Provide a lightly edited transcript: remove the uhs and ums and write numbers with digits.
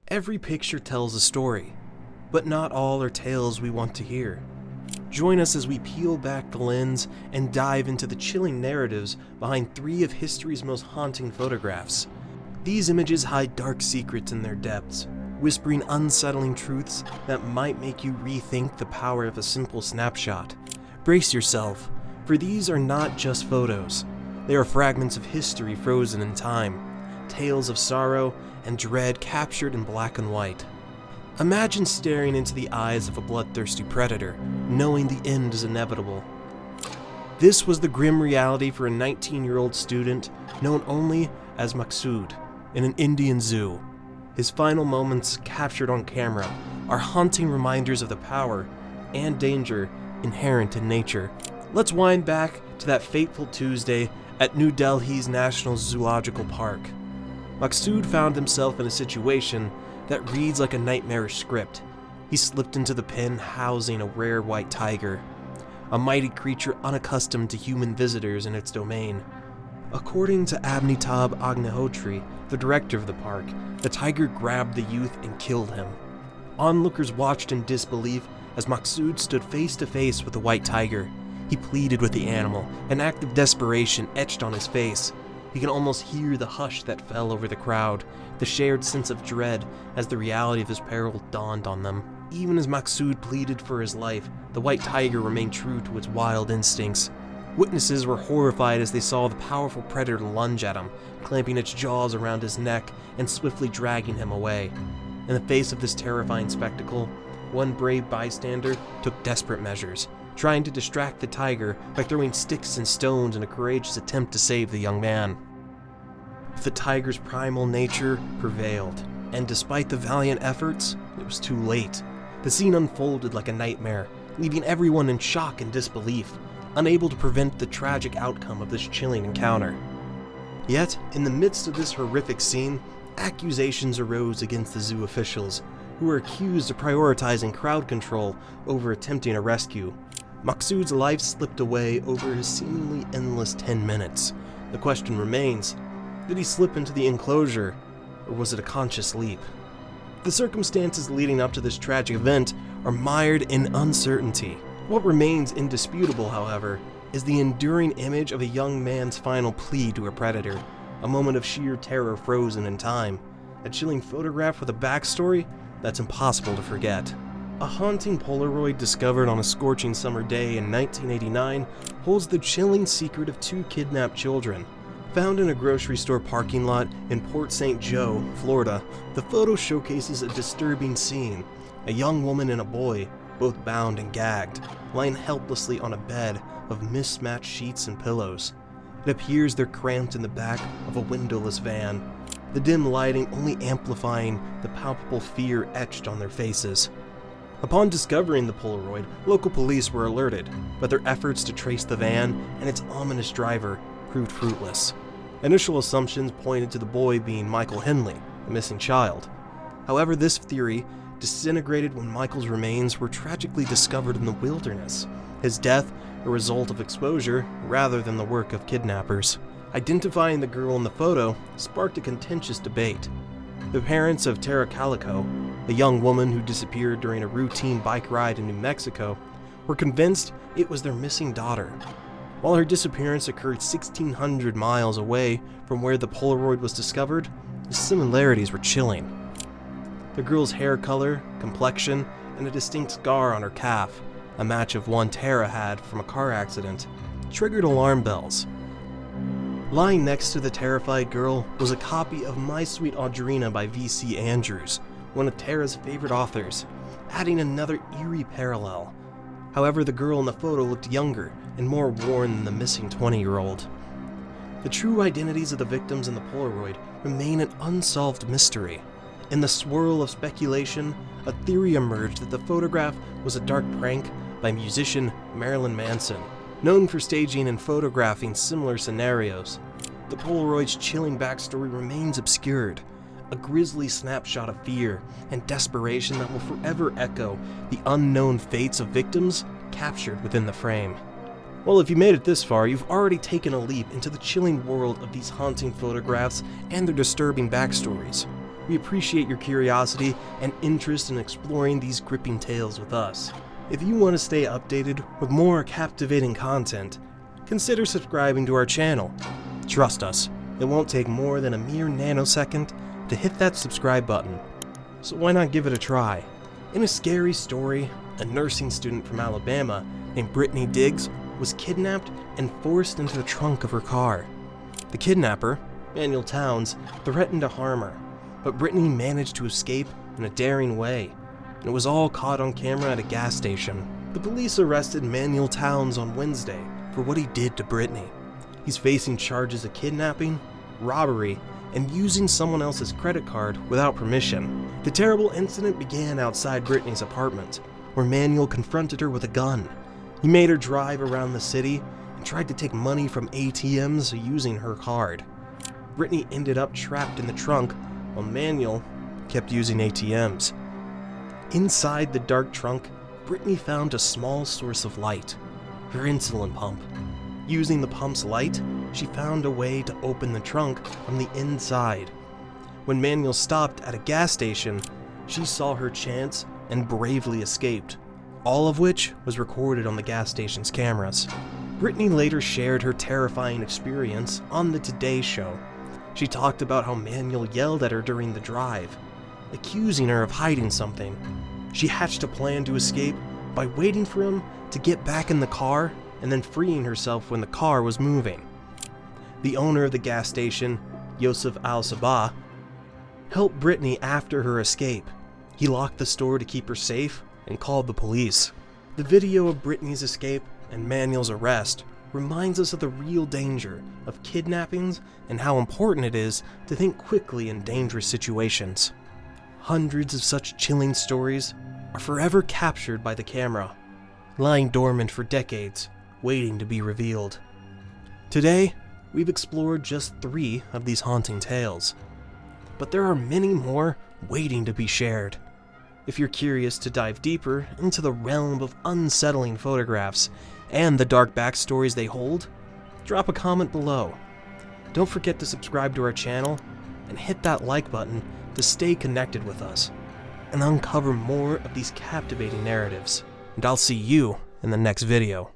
Every picture tells a story, but not all are tales we want to hear. Join us as we peel back the lens and dive into the chilling narratives behind three of history's most haunting photographs. These images hide dark secrets in their depths, whispering unsettling truths that might make you rethink the power of a simple snapshot. Brace yourself, for these are not just photos. They are fragments of history frozen in time, tales of sorrow and dread captured in black and white. Imagine staring into the eyes of a bloodthirsty predator, knowing the end is inevitable. This was the grim reality for a 19-year-old student known only as Maksud in an Indian zoo. His final moments, captured on camera, are haunting reminders of the power and danger inherent in nature. Let's wind back to that fateful Tuesday at New Delhi's National Zoological Park. Maksud found himself in a situation that reads like a nightmarish script. He slipped into the pen housing a rare white tiger, a mighty creature unaccustomed to human visitors in its domain. According to Amitabh Agnihotri, the director of the park, the tiger grabbed the youth and killed him. Onlookers watched in disbelief as Maksud stood face to face with the white tiger. He pleaded with the animal, an act of desperation etched on his face. He can almost hear the hush that fell over the crowd, the shared sense of dread as the reality of his peril dawned on them. Even as Maksud pleaded for his life, the white tiger remained true to its wild instincts. Witnesses were horrified as they saw the powerful predator lunge at him, clamping its jaws around his neck and swiftly dragging him away. In the face of this terrifying spectacle, one brave bystander took desperate measures, trying to distract the tiger by throwing sticks and stones in a courageous attempt to save the young man. The tiger's primal nature prevailed, and despite the valiant efforts, it was too late. The scene unfolded like a nightmare, leaving everyone in shock and disbelief, unable to prevent the tragic outcome of this chilling encounter. Yet, in the midst of this horrific scene, accusations arose against the zoo officials, who were accused of prioritizing crowd control over attempting a rescue. Maksud's life slipped away over his seemingly endless 10 minutes. The question remains, did he slip into the enclosure, or was it a conscious leap? The circumstances leading up to this tragic event are mired in uncertainty. What remains indisputable, however, is the enduring image of a young man's final plea to a predator, a moment of sheer terror frozen in time, a chilling photograph with a backstory that's impossible to forget. A haunting Polaroid discovered on a scorching summer day in 1989 holds the chilling secret of two kidnapped children. Found in a grocery store parking lot in Port St. Joe, Florida, the photo showcases a disturbing scene. A young woman and a boy, both bound and gagged, lying helplessly on a bed of mismatched sheets and pillows. It appears they're cramped in the back of a windowless van, the dim lighting only amplifying the palpable fear etched on their faces. Upon discovering the Polaroid, local police were alerted, but their efforts to trace the van and its ominous driver proved fruitless. Initial assumptions pointed to the boy being Michael Henley, the missing child. However, this theory disintegrated when Michael's remains were tragically discovered in the wilderness, his death a result of exposure rather than the work of kidnappers. Identifying the girl in the photo sparked a contentious debate. The parents of Tara Calico, the young woman who disappeared during a routine bike ride in New Mexico, were convinced it was their missing daughter. While her disappearance occurred 1,600 miles away from where the Polaroid was discovered, the similarities were chilling. The girl's hair color, complexion, and a distinct scar on her calf, a match of one Tara had from a car accident, triggered alarm bells. Lying next to the terrified girl was a copy of My Sweet Audrina by V.C. Andrews, one of Tara's favorite authors, adding another eerie parallel. However, the girl in the photo looked younger and more worn than the missing 20-year-old. The true identities of the victims in the Polaroid remain an unsolved mystery. In the swirl of speculation, a theory emerged that the photograph was a dark prank by musician Marilyn Manson, known for staging and photographing similar scenarios. The Polaroid's chilling backstory remains obscured, a grisly snapshot of fear and desperation that will forever echo the unknown fates of victims captured within the frame. Well, if you made it this far, you've already taken a leap into the chilling world of these haunting photographs and their disturbing backstories. We appreciate your curiosity and interest in exploring these gripping tales with us. If you want to stay updated with more captivating content, consider subscribing to our channel. Trust us, it won't take more than a mere nanosecond to hit that subscribe button. So why not give it a try? In a scary story, a nursing student from Alabama named Brittany Diggs was kidnapped and forced into the trunk of her car. The kidnapper, Manuel Towns, threatened to harm her, but Brittany managed to escape in a daring way, and it was all caught on camera at a gas station. The police arrested Manuel Towns on Wednesday for what he did to Brittany. He's facing charges of kidnapping, robbery, and using someone else's credit card without permission. The terrible incident began outside Brittany's apartment, where Manuel confronted her with a gun. He made her drive around the city and tried to take money from ATMs using her card. Brittany ended up trapped in the trunk while Manuel kept using ATMs. Inside the dark trunk, Brittany found a small source of light, her insulin pump. Using the pump's light, she found a way to open the trunk from the inside. When Manuel stopped at a gas station, she saw her chance and bravely escaped, all of which was recorded on the gas station's cameras. Brittany later shared her terrifying experience on the Today Show. She talked about how Manuel yelled at her during the drive, accusing her of hiding something. She hatched a plan to escape by waiting for him to get back in the car and then freeing herself when the car was moving. The owner of the gas station, Yosef Al-Sabah, helped Brittany after her escape. He locked the store to keep her safe and called the police. The video of Brittany's escape and Manuel's arrest reminds us of the real danger of kidnappings and how important it is to think quickly in dangerous situations. Hundreds of such chilling stories are forever captured by the camera, lying dormant for decades, waiting to be revealed. Today, we've explored just 3 of these haunting tales, but there are many more waiting to be shared. If you're curious to dive deeper into the realm of unsettling photographs and the dark backstories they hold, drop a comment below. Don't forget to subscribe to our channel and hit that like button to stay connected with us and uncover more of these captivating narratives. And I'll see you in the next video.